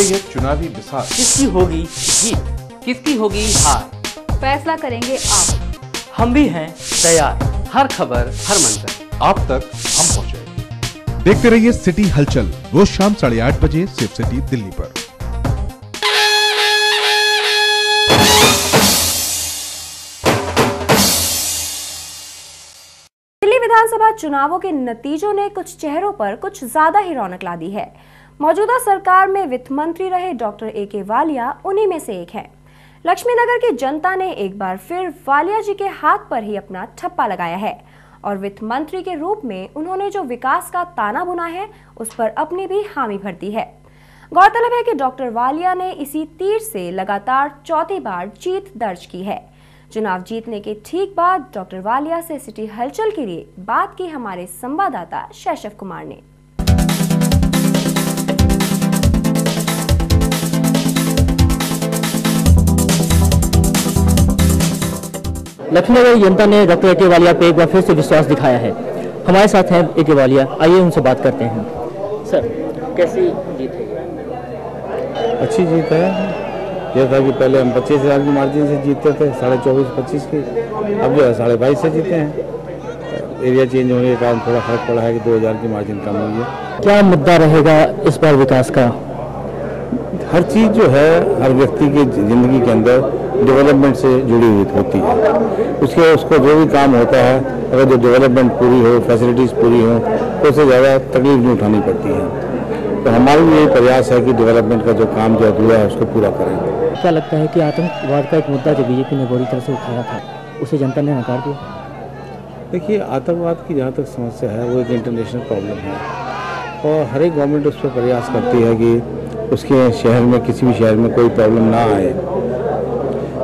ये चुनावी बिसात। किसकी होगी जीत, किसकी होगी हार, फैसला करेंगे आप। हम भी हैं तैयार, हर खबर हर मंजर आप तक हम पहुंचे। देखते रहिए सिटी हलचल, रोज शाम 8:30 बजे सिर्फ सिटी दिल्ली पर। दिल्ली विधानसभा चुनावों के नतीजों ने कुछ चेहरों पर कुछ ज्यादा ही रौनक ला दी है। मौजूदा सरकार में वित्त मंत्री रहे डॉक्टर ए.के. वालिया उन्हीं में से एक हैं। लक्ष्मीनगर की जनता ने एक बार फिर वालिया जी के हाथ पर ही अपना ठप्पा लगाया है और वित्त मंत्री के रूप में उन्होंने जो विकास का ताना बुना है उस पर अपनी भी हामी भर दी है। गौरतलब है कि डॉक्टर वालिया ने इसी तीर से लगातार चौथी बार जीत दर्ज की है। चुनाव जीतने के ठीक बाद डॉक्टर वालिया से सिटी हलचल के लिए बात की हमारे संवाददाता शैशव कुमार ने। लक्ष्मीनगर जनता ने डॉक्टर ए.के. वालिया पे एक बार फिर से विश्वास दिखाया है। हमारे साथ हैं ए.के. वालिया, आइए उनसे बात करते हैं। सर, कैसी जीत है? अच्छी जीत है। यह था कि पहले हम 25,000 की मार्जिन से जीतते थे, 24.5-25 की, अब जो है 22.5 से जीते हैं। एरिया चेंज होने के कारण थोड़ा फर्क पड़ा है कि 2,000 की मार्जिन कम हुई है। क्या मुद्दा रहेगा इस बार विकास का? हर चीज़ जो है हर व्यक्ति की ज़िंदगी के अंदर डेवलपमेंट से जुड़ी हुई होती है। उसको जो भी काम होता है, अगर जो डेवलपमेंट पूरी हो, फैसिलिटीज़ पूरी हो, तो उससे ज़्यादा तकलीफ नहीं उठानी पड़ती है। तो हमारा भी यही प्रयास है कि डेवलपमेंट का जो काम जो अधूरा है उसको पूरा करें। क्या लगता है कि आतंकवाद का एक मुद्दा जो बीजेपी ने बुरी तरह से उठाया था, उसे जनता ने नकार दिया? देखिए, आतंकवाद की जहाँ तक समस्या है वो एक इंटरनेशनल प्रॉब्लम है और हर एक गवर्नमेंट उस पर प्रयास करती है कि उसके शहर में, किसी भी शहर में कोई प्रॉब्लम ना आए।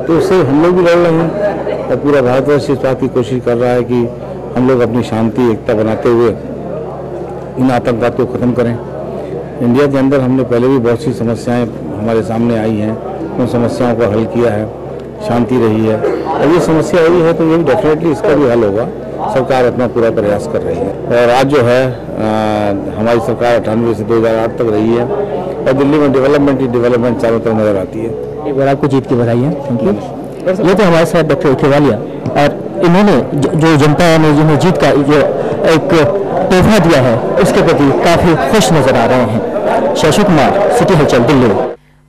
तो उससे हम लोग भी लड़ रहे हैं और पूरा भारतवर्ष इस बात की कोशिश कर रहा है कि हम लोग अपनी शांति एकता बनाते हुए इन आतंकवाद को ख़त्म करें। इंडिया के अंदर हमने पहले भी बहुत सी समस्याएं हमारे सामने आई हैं, उन समस्याओं को हल किया है, शांति रही है। और ये समस्या आई है तो ये भी डेफिनेटली इसका भी हल होगा। सरकार अपना पूरा प्रयास कर रही है और आज जो है हमारी सरकार 98 से 2008 तक रही है और दिल्ली में डेवलपमेंट चारों तरफ नजर आती है। एक बार आपको जीत की बधाई है। Thank you. ये तो हमारे साथ डॉक्टर ए.के. वालिया और इन्होंने जो जनता ने जिन्हें जीत का जो एक तोहफा दिया है उसके प्रति काफी खुश नजर आ रहे हैं। शैशव कुमार, सिटी हलचल, दिल्ली।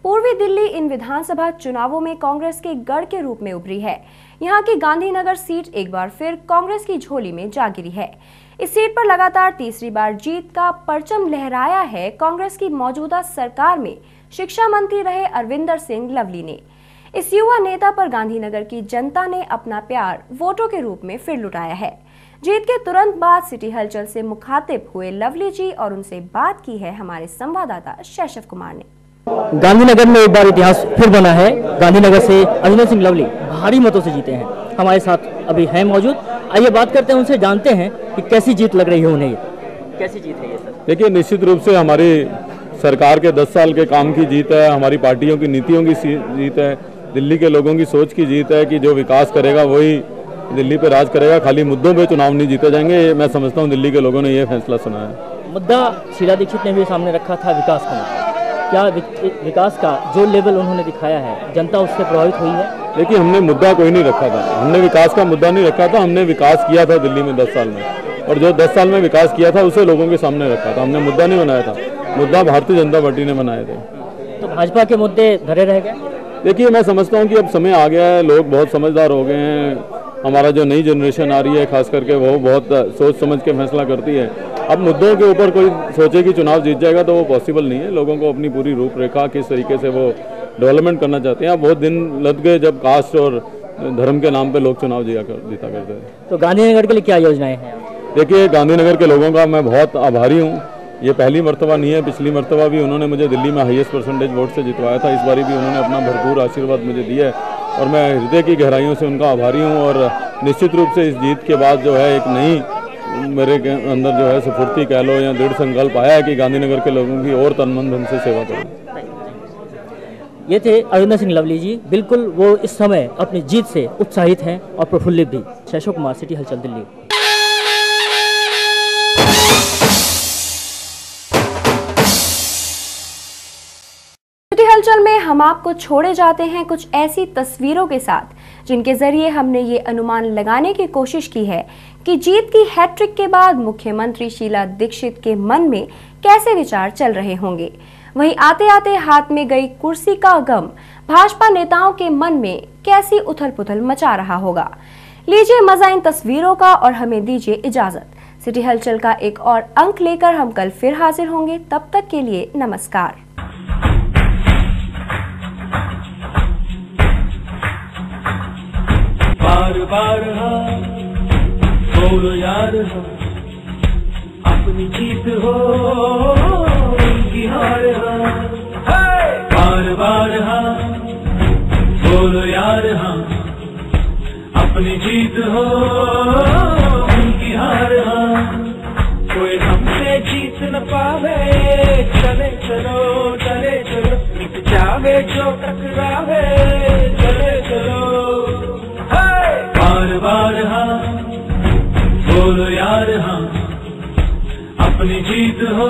पूर्वी दिल्ली इन विधानसभा चुनावों में कांग्रेस के गढ़ के रूप में उभरी है। यहाँ की गांधीनगर सीट एक बार फिर कांग्रेस की झोली में जा गिरी है। इस सीट पर लगातार तीसरी बार जीत का परचम लहराया है कांग्रेस की मौजूदा सरकार में शिक्षा मंत्री रहे अरविंदर सिंह लवली ने। इस युवा नेता पर गांधीनगर की जनता ने अपना प्यार वोटों के रूप में फिर लुटाया है। जीत के तुरंत बाद सिटी हलचल से मुखातिब हुए लवली जी और उनसे बात की है हमारे संवाददाता शैशव कुमार ने। गांधीनगर में एक बार इतिहास फिर बना है। गांधीनगर से अरविंदर सिंह लवली भारी मतों से जीते हैं। हमारे साथ अभी हैं मौजूद, आइए बात करते हैं उनसे, जानते हैं कि कैसी जीत लग रही है उन्हें। कैसी जीत है ये सर? देखिए, निश्चित रूप से हमारी सरकार के 10 साल के काम की जीत है, हमारी पार्टियों की नीतियों की जीत है, दिल्ली के लोगों की सोच की जीत है कि जो विकास करेगा वही दिल्ली पे राज करेगा। खाली मुद्दों पे चुनाव नहीं जीते जाएंगे। मैं समझता हूँ दिल्ली के लोगों ने ये फैसला सुना है। मुद्दा शीला दीक्षित ने भी सामने रखा था विकास का। क्या विकास का जो लेवल उन्होंने दिखाया है जनता उससे प्रभावित हुई है? देखिए, हमने मुद्दा कोई नहीं रखा था, हमने विकास का मुद्दा नहीं रखा था। हमने विकास किया था दिल्ली में 10 साल में, और जो 10 साल में विकास किया था उसे लोगों के सामने रखा था। हमने मुद्दा नहीं बनाया था, मुद्दा भारतीय जनता पार्टी ने बनाए थे। तो भाजपा के मुद्दे धरे रह गए? देखिए, मैं समझता हूँ कि अब समय आ गया है, लोग बहुत समझदार हो गए हैं। हमारा जो नई जनरेशन आ रही है खास करके, वो बहुत सोच समझ के फैसला करती है। अब मुद्दों के ऊपर कोई सोचे कि चुनाव जीत जाएगा तो वो पॉसिबल नहीं है। लोगों को अपनी पूरी रूपरेखा, किस तरीके से वो डेवलपमेंट करना चाहते हैं। अब बहुत दिन लग गए जब कास्ट और धर्म के नाम पे लोग चुनाव जीता करते हैं। तो गांधीनगर के लिए क्या योजनाएं हैं? देखिए, गांधीनगर के लोगों का मैं बहुत आभारी हूँ। ये पहली मर्तबा नहीं है, पिछली मर्तबा भी उन्होंने मुझे दिल्ली में हाईएस्ट परसेंटेज वोट से जितवाया था। इस बारी भी उन्होंने अपना भरपूर आशीर्वाद मुझे दिया है और मैं हृदय की गहराइयों से उनका आभारी हूँ। और निश्चित रूप से इस जीत के बाद जो है एक नई मेरे अंदर जो है स्फूर्ति कह लो या दृढ़ संकल्प आया है कि गांधीनगर के लोगों की और तन मन धन से सेवा करें। ये थे अरविंदर सिंह लवली जी। बिल्कुल वो इस समय अपनी जीत से उत्साहित हैं और प्रफुल्लित भी। शैशव कुमार, सिटी हलचल, दिल्ली। सिटी हलचल में हम आपको छोड़े जाते हैं कुछ ऐसी तस्वीरों के साथ जिनके जरिए हमने ये अनुमान लगाने की कोशिश की है कि जीत की हैट्रिक के बाद मुख्यमंत्री शीला दीक्षित के मन में कैसे विचार चल रहे होंगे। वहीं आते आते हाथ में गई कुर्सी का गम भाजपा नेताओं के मन में कैसी उथल पुथल मचा रहा होगा। लीजिए मजा इन तस्वीरों का और हमें दीजिए इजाजत। सिटी हलचल का एक और अंक लेकर हम कल फिर हाजिर होंगे। तब तक के लिए नमस्कार। बार बार बोलो यार अपनी जीत हो उनकी हार बार बार बोलो यार अपनी जीत हो उनकी हार कोई हमसे जीत न पावे चले चलो मिट जावे जो टकरावे चले चलो बार बार बोलो यार अपनी जीत हो